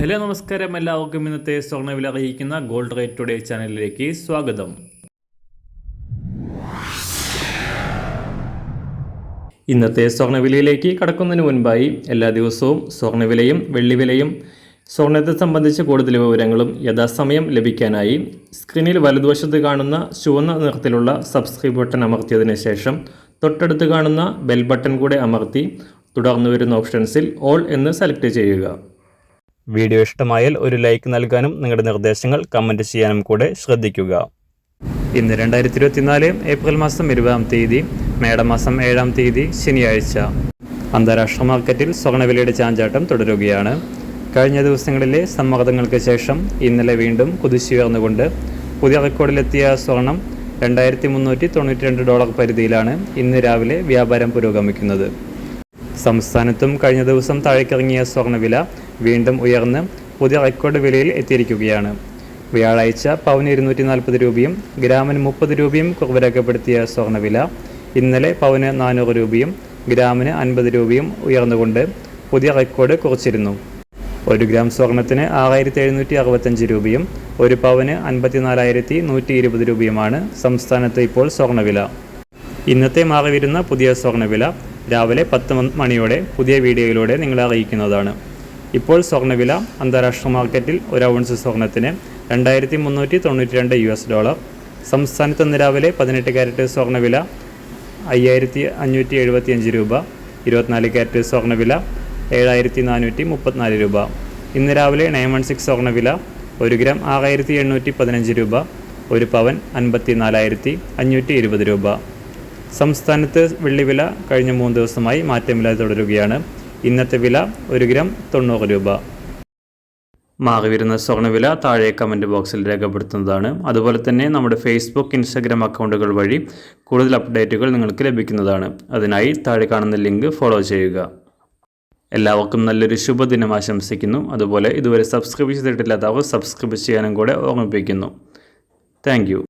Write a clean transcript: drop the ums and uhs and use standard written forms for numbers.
Hello നമസ്കാരം, എല്ലാവർക്കും ഇന്നത്തെ സ്വർണ്ണവില അറിയിക്കുന്ന ഗോൾഡ് റേറ്റ് ടുഡേ ചാനലിലേക്ക് സ്വാഗതം. ഇന്നത്തെ സ്വർണ്ണവിലയിലേക്ക് കടക്കുന്നതിന് മുൻപായി എല്ലാ ദിവസവും സ്വർണ്ണവിലയും വെള്ളിവിലയും സ്വർണ്ണത്തെ സംബന്ധിച്ച കൂടുതൽ വിവരങ്ങളും യഥാസമയം ലഭിക്കാനായി സ്ക്രീനിൽ വലതുവശത്ത് കാണുന്ന ചുവന്ന നിറത്തിലുള്ള സബ്സ്ക്രൈബ് ബട്ടൺ അമർത്തിയതിനു ശേഷം തൊട്ടടുത്ത് കാണുന്ന ബെൽ ബട്ടൺ കൂടെ അമർത്തി തുടർന്ന് വരുന്ന ഓപ്ഷൻസിൽ ഓൾ എന്ന് സെലക്ട് ചെയ്യുക. വീഡിയോ ഇഷ്ടമായാൽ ഒരു ലൈക്ക് നൽകാനും നിങ്ങളുടെ നിർദ്ദേശങ്ങൾ കമൻറ്റ് ചെയ്യാനും കൂടെ ശ്രദ്ധിക്കുക. ഇന്ന് 2024 ഏപ്രിൽ മാസം 20-ാം തീയതി, മേടമാസം 7-ാം തീയതി ശനിയാഴ്ച. അന്താരാഷ്ട്ര മാർക്കറ്റിൽ സ്വർണ്ണവിലയുടെ ചാഞ്ചാട്ടം തുടരുകയാണ്. കഴിഞ്ഞ ദിവസങ്ങളിലെ സമ്മർദ്ദങ്ങൾക്ക് ശേഷം ഇന്നലെ വീണ്ടും കുതിച്ചുയർന്നുകൊണ്ട് പുതിയ റെക്കോർഡിലെത്തിയ സ്വർണം $2,392 പരിധിയിലാണ് ഇന്ന് രാവിലെ വ്യാപാരം പുരോഗമിക്കുന്നത്. സംസ്ഥാനത്തും കഴിഞ്ഞ ദിവസം താഴേക്കിറങ്ങിയ സ്വർണ്ണവില വീണ്ടും ഉയർന്ന് പുതിയ റെക്കോർഡ് വിലയിൽ എത്തിയിരിക്കുകയാണ്. വ്യാഴാഴ്ച പവന് 240 രൂപയും ഗ്രാമിന് 30 രൂപയും കുറവ് രേഖപ്പെടുത്തിയ സ്വർണ്ണവില ഇന്നലെ പവന് 400 രൂപയും ഗ്രാമിന് 50 രൂപയും ഉയർന്നുകൊണ്ട് പുതിയ റെക്കോർഡ് കുറിച്ചിരുന്നു. 1 ഗ്രാം സ്വർണത്തിന് 6765 രൂപയും 1 പവന് 54,120 രൂപയുമാണ് സംസ്ഥാനത്ത് ഇപ്പോൾ സ്വർണ്ണവില. ഇന്നത്തെ മാറി വരുന്ന പുതിയ സ്വർണ്ണവില രാവിലെ 10 മണിയോടെ പുതിയ വീഡിയോയിലൂടെ നിങ്ങളെ അറിയിക്കുന്നതാണ്. ഇപ്പോൾ സ്വർണ്ണവില അന്താരാഷ്ട്ര മാർക്കറ്റിൽ 1 ഔൺസ് സ്വർണത്തിന് $2,392. സംസ്ഥാനത്ത് ഇന്ന് രാവിലെ 18 കാരറ്റ് സ്വർണ്ണവില 5,575 രൂപ, 24 കാരറ്റ് സ്വർണ്ണവില 7,434 രൂപ. ഇന്ന് രാവിലെ 916 സ്വർണ്ണവില 1 ഗ്രാം 6,815 രൂപ, 1 പവൻ 54,520 രൂപ. സംസ്ഥാനത്ത് വെള്ളിവില കഴിഞ്ഞ 3 ദിവസമായി മാറ്റമില്ലാതെ തുടരുകയാണ്. ഇന്നത്തെ വില 1 ഗ്രാം 90 രൂപ. മാറി വരുന്ന സ്വർണ്ണവില താഴെ കമൻറ്റ് ബോക്സിൽ രേഖപ്പെടുത്തുന്നതാണ്. അതുപോലെ തന്നെ നമ്മുടെ ഫേസ്ബുക്ക്, ഇൻസ്റ്റാഗ്രാം അക്കൗണ്ടുകൾ വഴി കൂടുതൽ അപ്ഡേറ്റുകൾ നിങ്ങൾക്ക് ലഭിക്കുന്നതാണ്. അതിനായി താഴെ കാണുന്ന ലിങ്ക് ഫോളോ ചെയ്യുക. എല്ലാവർക്കും നല്ലൊരു ശുഭദിനം ആശംസിക്കുന്നു. അതുപോലെ ഇതുവരെ സബ്സ്ക്രൈബ് ചെയ്തിട്ടില്ലാത്തവർ സബ്സ്ക്രൈബ് ചെയ്യാനും കൂടെ ഓർമ്മിപ്പിക്കുന്നു. Thank you.